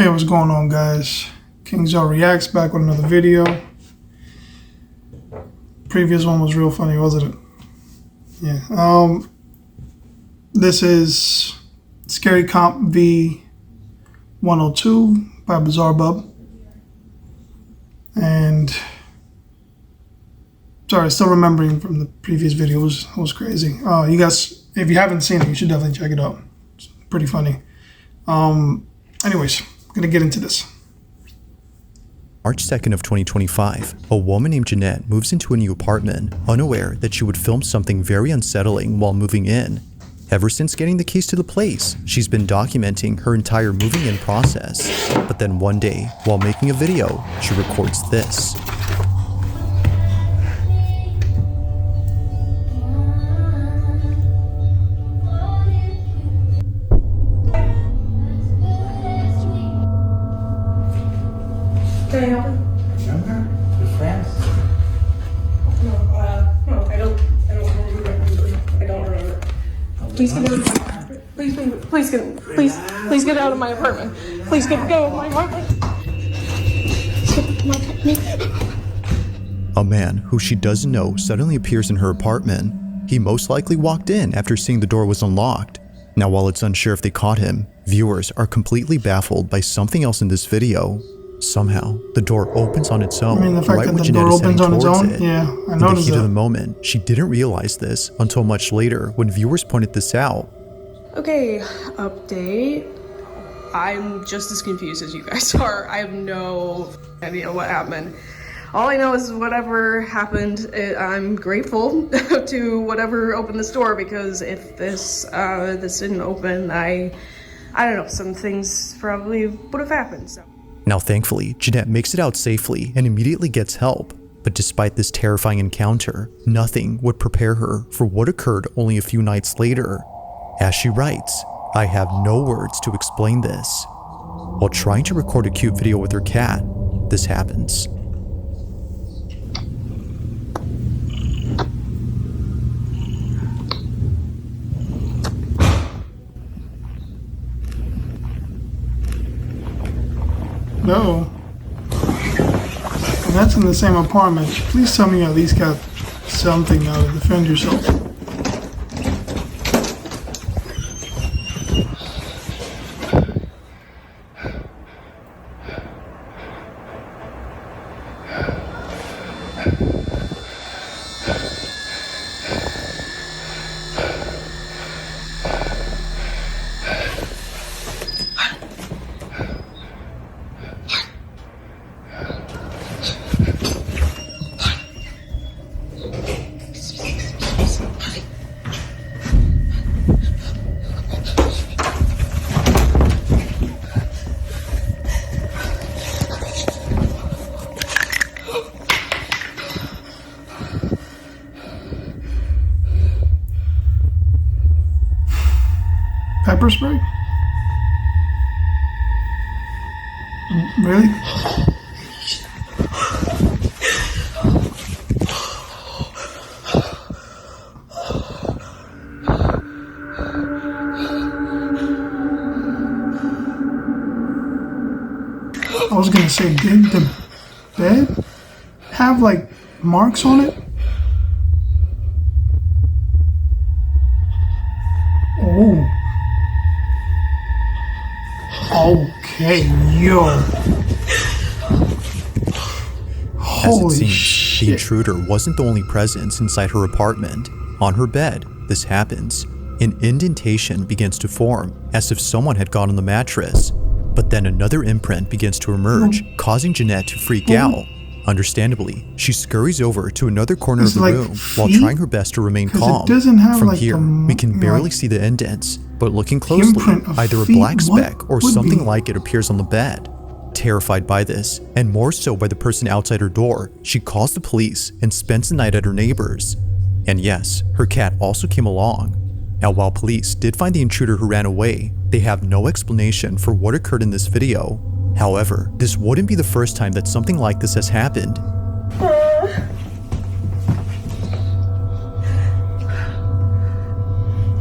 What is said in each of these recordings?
Hey, what's going on, guys? Kingzart-reacts back with another video. Previous one was real funny, wasn't it? Yeah. This is Scary Comp V102 by BizarreBub. And sorry, still remembering from the previous video. It was crazy. You guys, if you haven't seen it, you should definitely check it out. It's pretty funny. Anyways, gonna get into this. March 2nd of 2025, a woman named Jeanette moves into a new apartment, unaware that she would film something very unsettling while moving in. Ever since getting the keys to the place, she's been documenting her entire moving in process. But then one day, while making a video, she records this. Can I help you? Remember? Your friends? No, I don't remember. Please get out of my apartment. Please get out of my apartment. Please get out of my apartment. A man who she doesn't know suddenly appears in her apartment. He most likely walked in after seeing the door was unlocked. Now, while it's unsure if they caught him, viewers are completely baffled by something else in this video. Somehow, the door opens on its own. I mean, the fact right that when the Jeanette door is heading opens on its towards own? it. Yeah, I In the noticed heat of the that. moment, she didn't realize this until much later when viewers pointed this out. Okay, update. I'm just as confused as you guys are. I have no idea what happened. All I know is whatever happened, I'm grateful to whatever opened this door, because if this didn't open, I don't know, some things probably would have happened. So. Now, thankfully, Jeanette makes it out safely and immediately gets help. But despite this terrifying encounter, nothing would prepare her for what occurred only a few nights later. As she writes, "I have no words to explain this." While trying to record a cute video with her cat, this happens. No. And that's in the same apartment. Please tell me you at least got something now to defend yourself. Pepper spray? Really? I was gonna say, did the bed have like marks on it? Oh. Okay, yo. As it Holy seems, shit. the intruder wasn't the only presence inside her apartment. On her bed, this happens. An indentation begins to form, as if someone had gone on the mattress. But then another imprint begins to emerge, causing Jeanette to freak out. Understandably, she scurries over to another corner of the like room while feet? trying her best to remain 'Cause it calm. doesn't have From like here, the, we can barely like, see the indents, but looking closely, imprint of either a feet? black What speck or would something be? like it appears on the bed. Terrified by this, and more so by the person outside her door, she calls the police and spends the night at her neighbor's. And yes, her cat also came along. Now, while police did find the intruder who ran away, they have no explanation for what occurred in this video. However, this wouldn't be the first time that something like this has happened.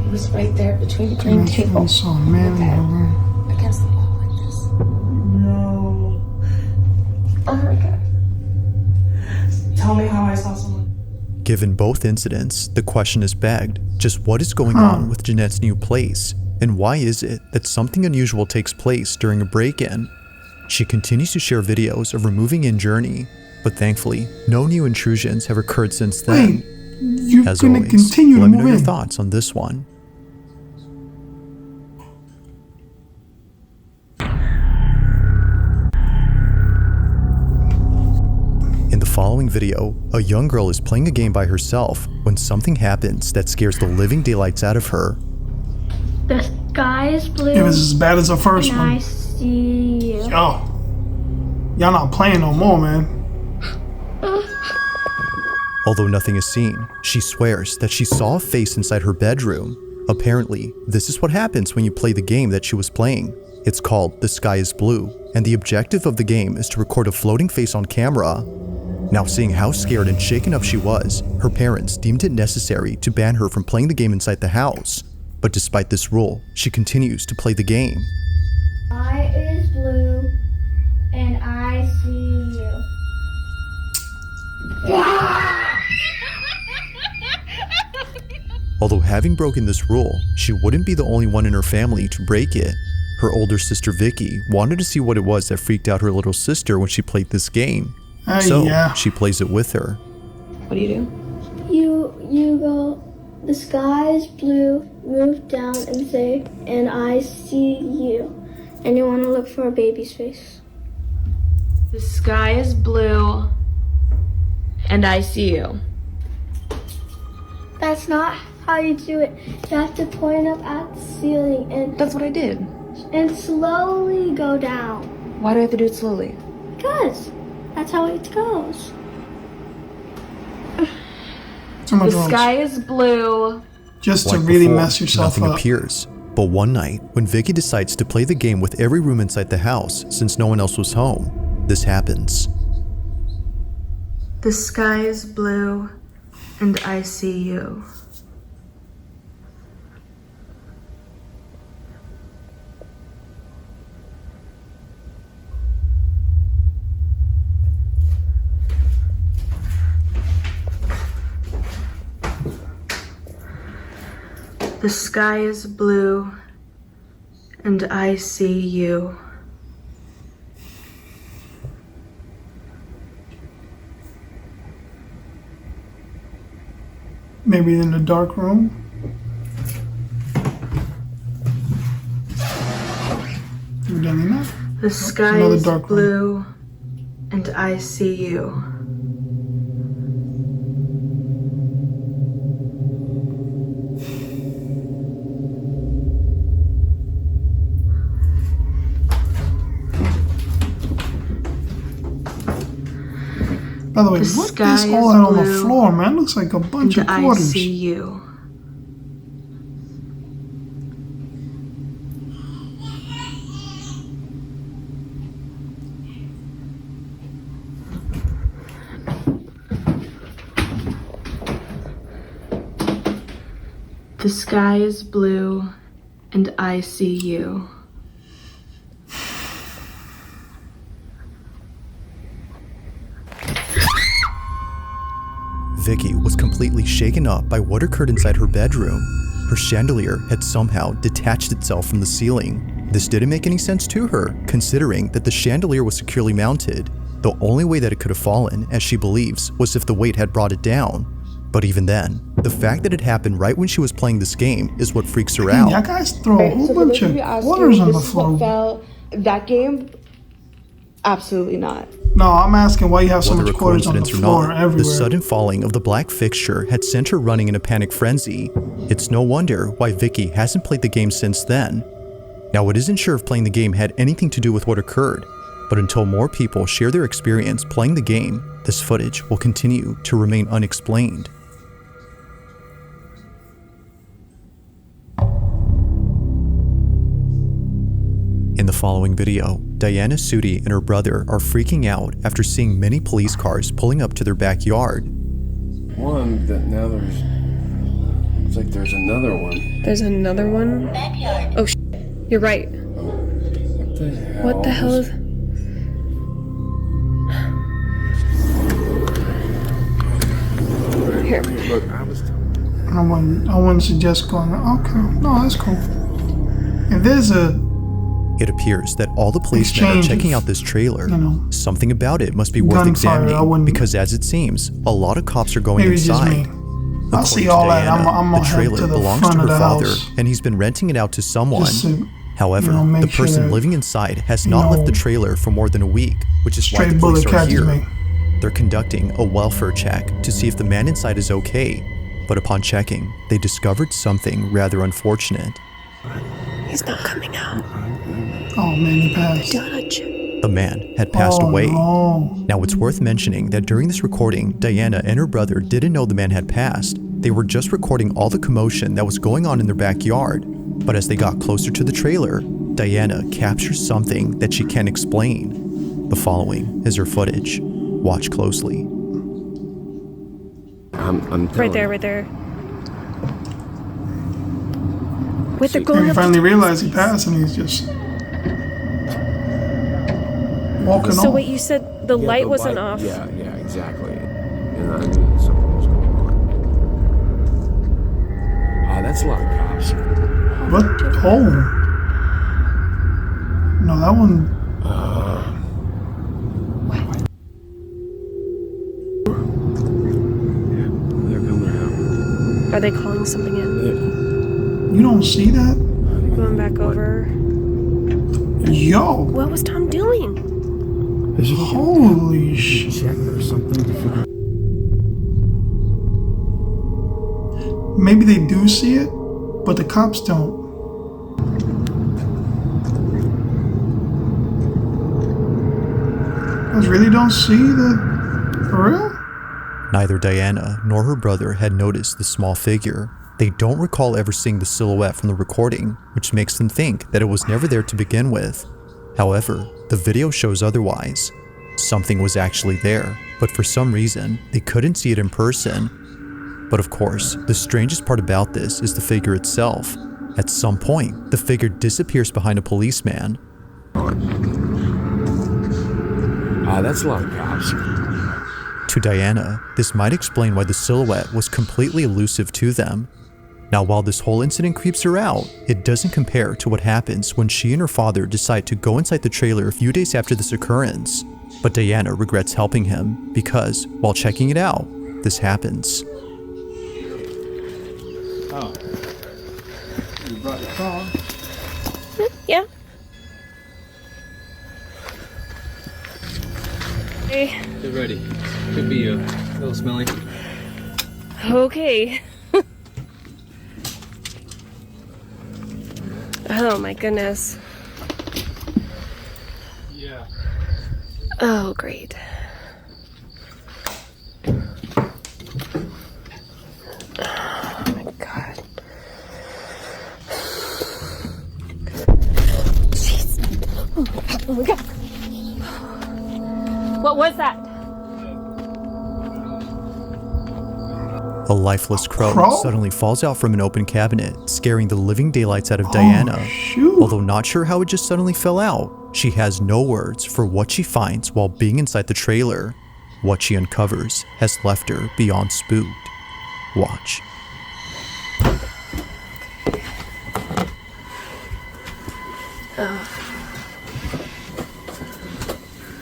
It was right there between the green table. So manly, against the wall like this. Given both incidents, the question is begged, just what is going on with Jeanette's new place? And why is it that something unusual takes place during a break-in? She continues to share videos of her moving in journey, but thankfully, no new intrusions have occurred since then. Wait, you're As gonna always, continue to let me move know your in. thoughts on this one. In the following video, a young girl is playing a game by herself when something happens that scares the living daylights out of her. The sky is blue. It was as bad as the first and one. I see you. Yo, y'all not playing no more, man. Although nothing is seen, she swears that she saw a face inside her bedroom. Apparently, this is what happens when you play the game that she was playing. It's called The Sky is Blue, and the objective of the game is to record a floating face on camera. Now, seeing how scared and shaken up she was, her parents deemed it necessary to ban her from playing the game inside the house. But despite this rule, she continues to play the game. Sky is blue, and I see you. Although having broken this rule, she wouldn't be the only one in her family to break it. Her older sister Vicky wanted to see what it was that freaked out her little sister when she played this game. So yeah. she plays it with her. What do you do? You go, the sky is blue, move down and say, and I see you. And you want to look for a baby's face. The sky is blue, and I see you. That's not how you do it. You have to point up at the ceiling That's what I did. and slowly go down. Why do I have to do it slowly? Because that's how it goes. Too much The roads. sky is blue. Just to Like really before, mess yourself nothing up. appears. But one night, when Vicky decides to play the game with every room inside the house since no one else was home, this happens. The sky is blue, and I see you. The sky is blue, and I see you. Maybe in the dark room. Evidently not. The sky another is dark room. blue, and I see you. By the way, The what sky is is all that on the blue, floor, man? Looks like a bunch And of I quarters. see you. The sky is blue, and I see you. Vicky was completely shaken up by what occurred inside her bedroom. Her chandelier had somehow detached itself from the ceiling. This didn't make any sense to her, considering that the chandelier was securely mounted. The only way that it could have fallen, as she believes, was if the weight had brought it down. But even then, the fact that it happened right when she was playing this game is what freaks her Y'all out. guys throw a whole bunch of quarters on the floor. That game? Absolutely not. No, I'm asking why you have so Whether much a quarters on the coincidence or floor not, everywhere. the sudden falling of the black fixture had sent her running in a panic frenzy. It's no wonder why Vicky hasn't played the game since then. Now, it isn't sure if playing the game had anything to do with what occurred, but until more people share their experience playing the game, this footage will continue to remain unexplained. In the following video, Diana Sudi and her brother are freaking out after seeing many police cars pulling up to their backyard. One that now there's looks like there's another one. There's another one? Oh, you're right. What the hell? is... Here. Look, I was. I wouldn't suggest going. Okay, no, that's cool. If there's a It appears that all the policemen are exchange checking of, out this trailer. you know, Something about it must be worth gunfire, I examining wouldn't- because, as it seems, a lot of cops are going maybe it's just inside. me. I According see to all that. Diana, I'm the gonna head trailer to the belongs front to her of the father, house. and he's been renting it out to someone. Just to, However, you know, make the sure person that, living inside has you not left know, the trailer for more than a week, which is why straight the police bullet are catches here. me. They're conducting a welfare check to see if the man inside is okay, but upon checking, they discovered something rather unfortunate. He's not coming out. Oh man, he passed. The man had passed Oh, away. no. Now, it's worth mentioning that during this recording, Diana and her brother didn't know the man had passed. They were just recording all the commotion that was going on in their backyard. But as they got closer to the trailer, Diana captures something that she can't explain. The following is her footage. Watch closely. I'm Right there, right there. Wait, they're And going he up. finally realized he passed, and he's just walking So off. wait, you said the light wasn't off. Yeah, exactly. And I knew something was going on. That's a lot of cops. What? Oh. No, that one. They're coming out. Are they calling something in? You don't see that? Going back over. Yo. What was Tom doing? Holy shit. Check or something to figure. Maybe they do see it, but the cops don't. Guys really don't see the. For real? Neither Diana nor her brother had noticed the small figure. They don't recall ever seeing the silhouette from the recording, which makes them think that it was never there to begin with. However, the video shows otherwise. Something was actually there, but for some reason, they couldn't see it in person. But of course, the strangest part about this is the figure itself. At some point, the figure disappears behind a policeman. That's a lot of cops. To Diana, this might explain why the silhouette was completely elusive to them. Now, while this whole incident creeps her out, it doesn't compare to what happens when she and her father decide to go inside the trailer a few days after this occurrence. But Diana regrets helping him because, while checking it out, this happens. Oh. You brought your phone? Yeah. Hey. Get ready. Could be a little smelly. Okay. Oh my goodness. Yeah. Oh, great. Oh my god. Jeez. Oh my god. What was that? A lifeless crow Crow? suddenly falls out from an open cabinet, scaring the living daylights out of Diana. Shoot. Although not sure how it just suddenly fell out, she has no words for what she finds while being inside the trailer. What she uncovers has left her beyond spooked. Watch.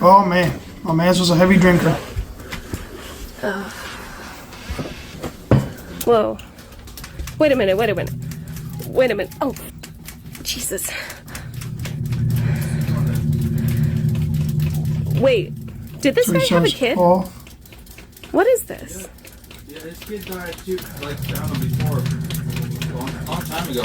Oh man. My man's was a heavy drinker. Whoa. Wait a minute, wait a minute. Wait a minute. Oh, Jesus. Wait, did this guy have a kid? Off. What is this? Yeah, this kid died too, like, I don't know, before. A long time ago.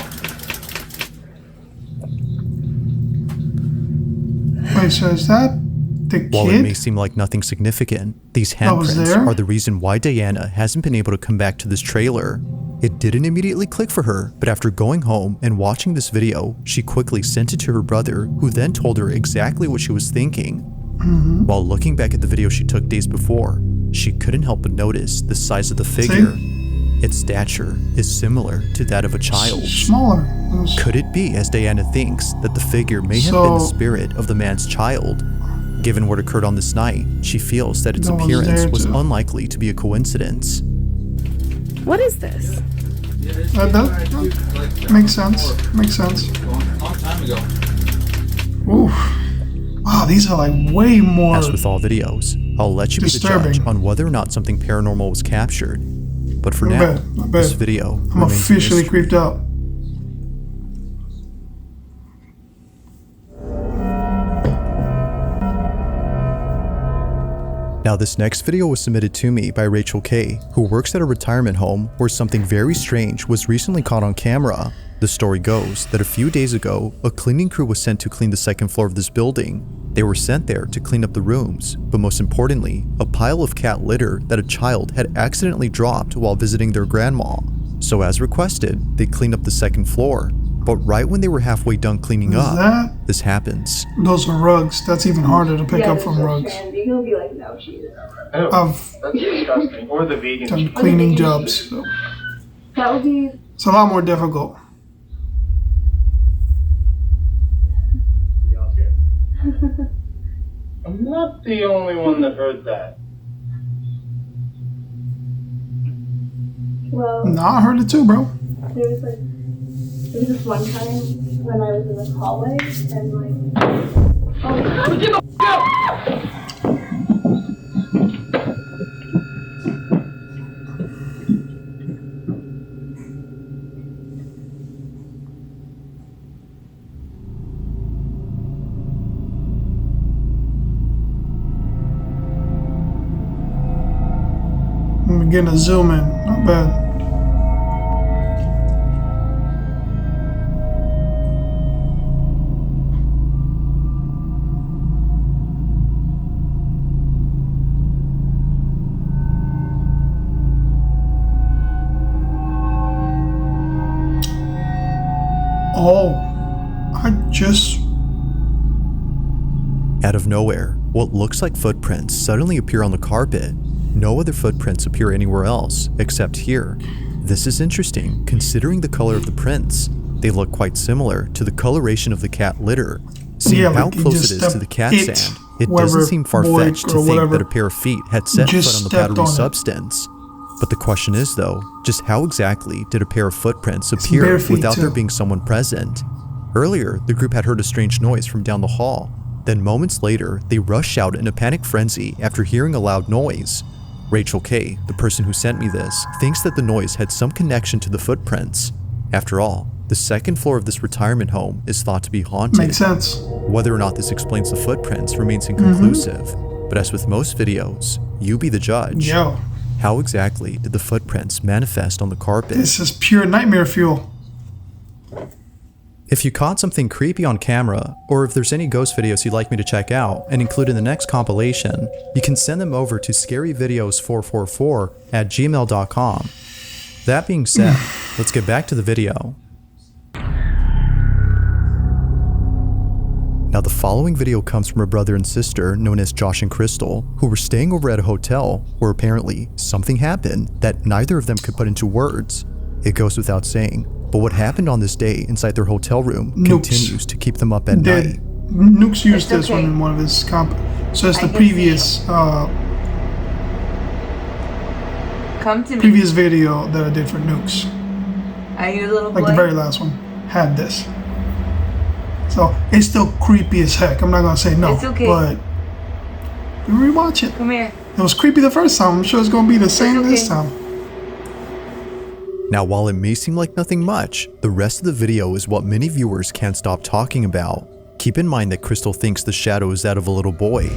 Wait, so is that the While it may kid? seem like nothing significant, these That was handprints there? are the reason why Diana hasn't been able to come back to this trailer. It didn't immediately click for her, but after going home and watching this video, she quickly sent it to her brother, who then told her exactly what she was thinking. While looking back at the video she took days before, she couldn't help but notice the size of the figure. Its stature is similar to that of a child. Smaller. It was- Could it be, as Diana thinks, that the figure may have been the So- spirit of the man's child? Given what occurred on this night, she feels that its That was appearance there was too. unlikely to be a coincidence. What is this? Yeah, it's That been does- died, like, Makes sense. Makes sense. long time ago. Oof. Wow, these are like way more. As with all videos, I'll let you be the Disturbing. judge on whether or not something paranormal was captured. But for I now, bet, I this bet. video I'm remains a officially mystery. creeped out. Now this next video was submitted to me by Rachel K, who works at a retirement home where something very strange was recently caught on camera. The story goes that a few days ago, a cleaning crew was sent to clean the second floor of this building. They were sent there to clean up the rooms, but most importantly, a pile of cat litter that a child had accidentally dropped while visiting their grandma. So as requested, they cleaned up the second floor. But right when they were halfway done cleaning Is up, that? this happens. Those are rugs. That's even harder to pick up from rugs. He'll be like, no, she is. I've That's disgusting. Or the vegan. done cleaning jobs. So That would be. it's a lot more difficult. I'm not the only one that heard that. Well, Nah, I heard it too, bro. there was this one time when I was in the hallway and I'm beginning to zoom in. Not bad. Oh, I just. Out of nowhere, what looks like footprints suddenly appear on the carpet. No other footprints appear anywhere else, except here. This is interesting, considering the color of the prints. They look quite similar to the coloration of the cat litter. Seeing Yeah, how like you close just it is to the cat stepped sand, it whoever doesn't seem far-fetched boy to or think whatever that a pair of feet had set just foot on the stepped powdery on it. substance. But the question is though, just how exactly did a pair of footprints bare appear feet, without there too. being someone present? Earlier, the group had heard a strange noise from down the hall. Then moments later, they rushed out in a panic frenzy after hearing a loud noise. Rachel K, the person who sent me this, thinks that the noise had some connection to the footprints. After all, the second floor of this retirement home is thought to be haunted. Makes sense. Whether or not this explains the footprints remains inconclusive, but as with most videos, you be the judge. Yo, How exactly did the footprints manifest on the carpet? this is pure nightmare fuel. If you caught something creepy on camera, or if there's any ghost videos you'd like me to check out and include in the next compilation, you can send them over to scaryvideos444@gmail.com. That being said, let's get back to the video. Now the following video comes from a brother and sister known as Josh and Crystal, who were staying over at a hotel where apparently something happened that neither of them could put into words. It goes without saying, but what happened on this day inside their hotel room continues to keep them up at night. Nukes used It's this one okay. in one of his comp. So it's I the can previous Come to me. previous video that I did for Nukes. Are you a little boy? Like the very last one had this. So it's still creepy as heck. I'm not gonna say no, It's okay. but you rewatch it. Come here. It was creepy the first time. I'm sure it's gonna be the same okay. this time. Now while it may seem like nothing much, the rest of the video is what many viewers can't stop talking about. Keep in mind that Crystal thinks the shadow is that of a little boy.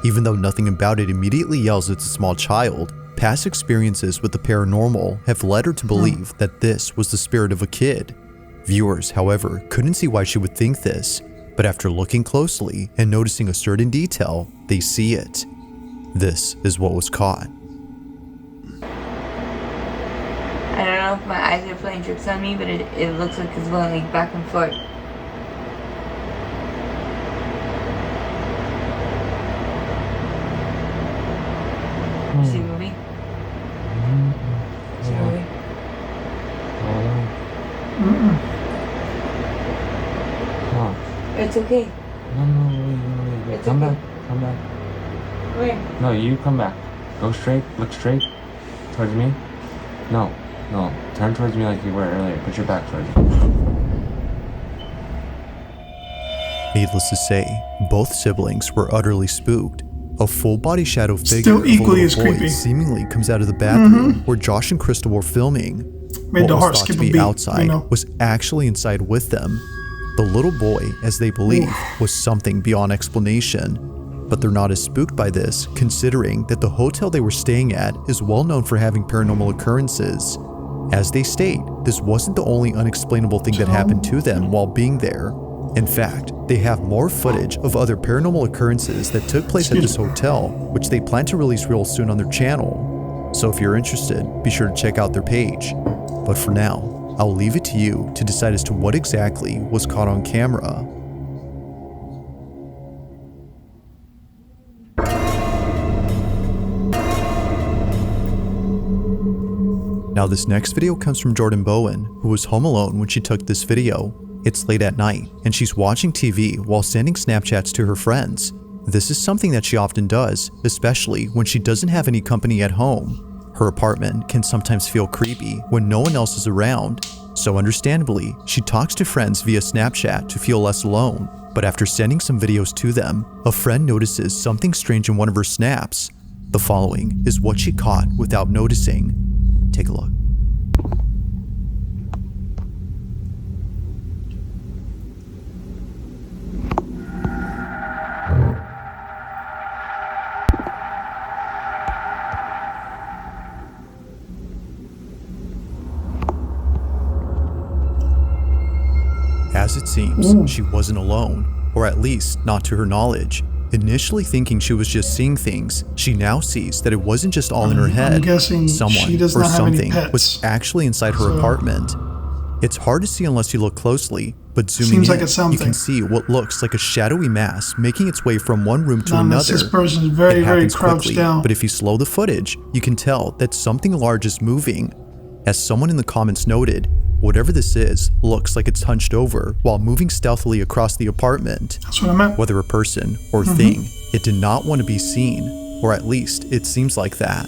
Even though nothing about it immediately yells it's a small child, past experiences with the paranormal have led her to believe that this was the spirit of a kid. Viewers, however, couldn't see why she would think this, but after looking closely and noticing a certain detail, they see it. This is what was caught. I don't know if my eyes are playing tricks on me, but it looks like it's going like back and forth. You see a movie? See a movie? It's okay. No, wait. It's Come okay. back. Come back. Where? No, you come back. Go straight. Look straight. Towards me. No. No, turn towards me like you were earlier. Put your back towards me. Needless to say, both siblings were utterly spooked. A full-body shadow figure Still of a equally little as boy creepy. seemingly comes out of the bathroom where Josh and Crystal were filming. Made What the was heart thought skip to a be beat, outside you know? was actually inside with them. The little boy, as they believe, was something beyond explanation. But they're not as spooked by this, considering that the hotel they were staying at is well known for having paranormal occurrences. As they state, this wasn't the only unexplainable thing that happened to them while being there. In fact, they have more footage of other paranormal occurrences that took place at this hotel, which they plan to release real soon on their channel. So if you're interested, be sure to check out their page. But for now, I'll leave it to you to decide as to what exactly was caught on camera. Now this next video comes from Jordan Bowen, who was home alone when she took this video. It's late at night, and she's watching TV while sending Snapchats to her friends. This is something that she often does, especially when she doesn't have any company at home. Her apartment can sometimes feel creepy when no one else is around, so understandably, she talks to friends via Snapchat to feel less alone. But after sending some videos to them, a friend notices something strange in one of her snaps. The following is what she caught without noticing. Take a look. As it seems, she wasn't alone, or at least not to her knowledge. Initially thinking she was just seeing things, she now sees that it wasn't just all in her head. I'm guessing Someone she does or not have any something pets. was actually inside her apartment. It's hard to see unless you look closely, but zooming Seems in, like it's you something. can see what looks like a shadowy mass making its way from one room to Unless another. this person's very, It very happens crouched quickly, down. but if you slow the footage, you can tell that something large is moving. As someone in the comments noted, whatever this is looks like it's hunched over while moving stealthily across the apartment. That's what I meant. Whether a person or thing, it did not want to be seen, or at least it seems like that.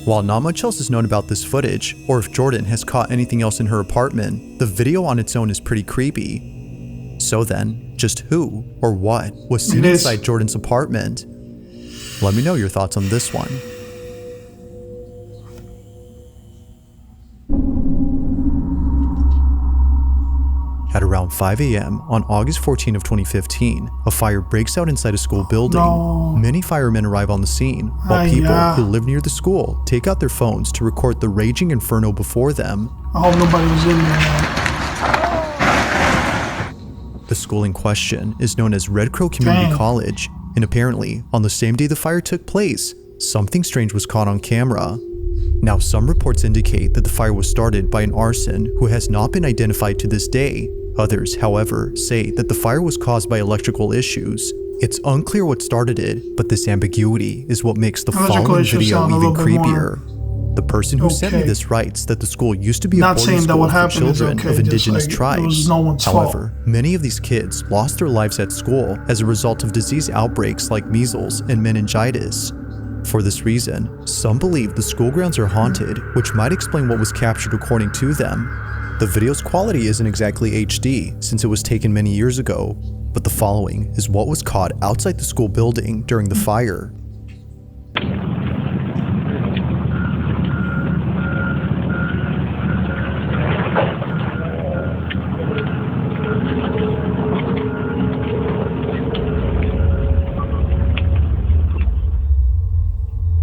While not much else is known about this footage, or if Jordan has caught anything else in her apartment, the video on its own is pretty creepy. So then, just who or what was seen It is. inside Jordan's apartment? Let me know your thoughts on this one. At around 5 a.m. on August 14 of 2015, a fire breaks out inside a school building. No. Many firemen arrive on the scene, while people yeah. who live near the school take out their phones to record the raging inferno before them. I hope nobody was in there. The school in question is known as Red Crow Community Dang. College, and apparently, on the same day the fire took place, something strange was caught on camera. Now, some reports indicate that the fire was started by an arson who has not been identified to this day. Others, however, say that the fire was caused by electrical issues. It's unclear what started it, but this ambiguity is what makes the Electrical following issues video sound a even little bit more creepier. The person who sent me okay. this writes that the school used to be a Not boarding saying that school what for happened is children okay, of just indigenous like it tribes. was no one's fault. However, many of these kids lost their lives at school as a result of disease outbreaks like measles and meningitis. For this reason, some believe the school grounds are haunted, which might explain what was captured according to them. The video's quality isn't exactly HD since it was taken many years ago, but the following is what was caught outside the school building during the fire.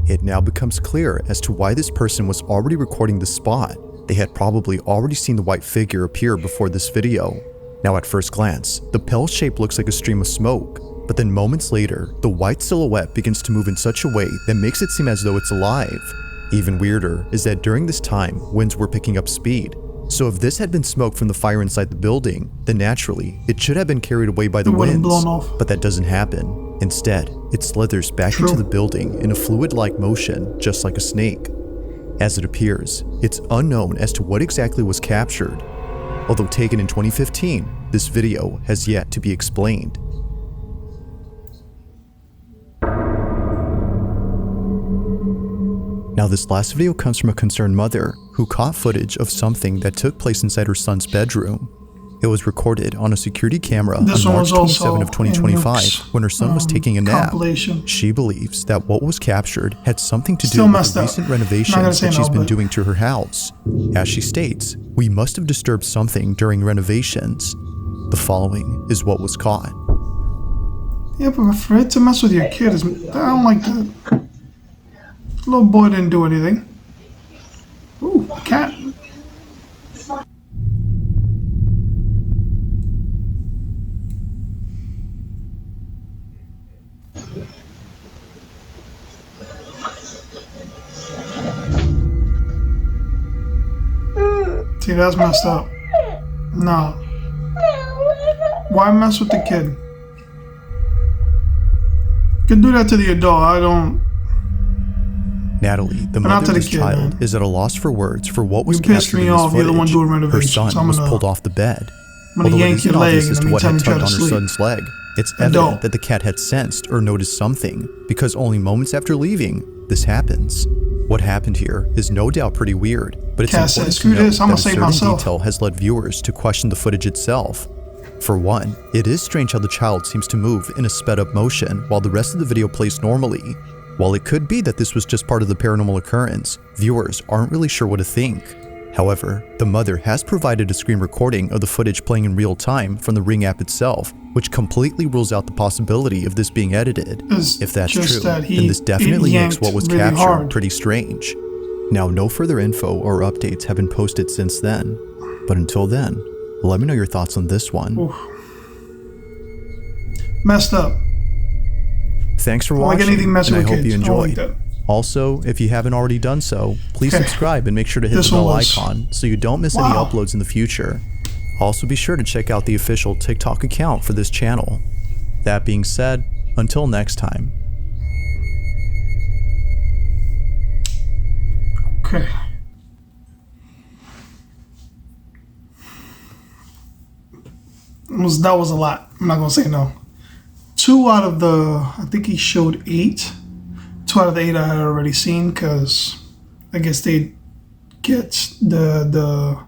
It now becomes clear as to why this person was already recording the spot. They had probably already seen the white figure appear before this video. Now at first glance, the pale shape looks like a stream of smoke, but then moments later, the white silhouette begins to move in such a way that makes it seem as though it's alive. Even weirder is that during this time, winds were picking up speed. So if this had been smoke from the fire inside the building, then naturally, it should have been carried away by the It wouldn't winds. blown off. But that doesn't happen. Instead, it slithers back True. into the building in a fluid-like motion, just like a snake. As it appears, it's unknown as to what exactly was captured. Although taken in 2015, this video has yet to be explained. Now, this last video comes from a concerned mother who caught footage of something that took place inside her son's bedroom. It was recorded on a security camera on March 27 of 2025 when her son was taking a nap. She believes that what was captured had something to do with the recent renovations that she's been doing to her house. As she states, "We must have disturbed something during renovations." The following is what was caught. Yeah, but for it to mess with your kid, I don't like that. Little boy didn't do anything. Ooh, a cat. See, that's messed up. No. Why mess with the kid? You can do that to the adult. I don't. Natalie, the mother of this child, is at a loss for words for what was captured in this footage. You're the one doing renovations. Her son was pulled off the bed. Although it isn't obvious as to what had tugged on her son's leg, it's evident that the cat had sensed or noticed something, because only moments after leaving, this happens. What happened here is no doubt pretty weird, but it's important to note that a certain detail has led viewers to question the footage itself. For one, it is strange how the child seems to move in a sped up motion while the rest of the video plays normally. While it could be that this was just part of the paranormal occurrence, viewers aren't really sure what to think. However, the mother has provided a screen recording of the footage playing in real time from the Ring app itself, which completely rules out the possibility of this being edited. If that's true, then this definitely makes what was captured pretty strange. Now, no further info or updates have been posted since then, but until then, let me know your thoughts on this one. Oof. Messed up. Thanks for watching, and I hope you enjoyed. Also, if you haven't already done so, please subscribe and make sure to hit the bell icon so you don't miss any uploads in the future. Also, be sure to check out the official TikTok account for this channel. That being said, until next time. Okay. That was a lot. I'm not going to say no. 2 out of the, I think he showed 8. 2 out of the 8 I had already seen, because I guess they get the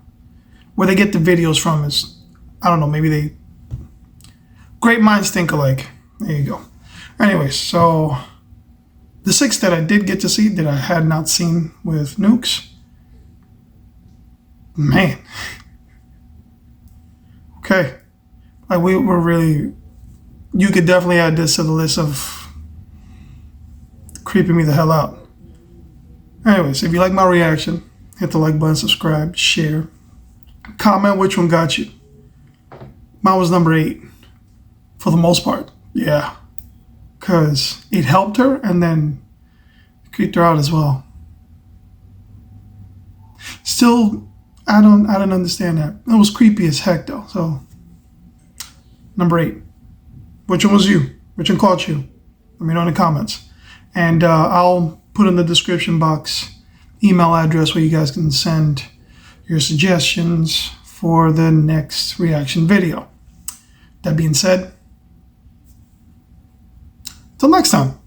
where they get the videos from is, I don't know, maybe they, great minds think alike. There you go. Anyways, so the 6 that I did get to see that I had not seen with nukes, man. Okay. Like, we were really, you could definitely add this to the list of creeping me the hell out. Anyways, if you like my reaction, hit the like button, subscribe, share, comment which one got you. Mine was number 8, for the most part. Yeah, because it helped her and then creeped her out as well. Still, I don't understand that. It was creepy as heck though. So, number 8. Which one was you? Which one caught you? Let me know in the comments. And I'll put in the description box email address where you guys can send your suggestions for the next reaction video. That being said, till next time.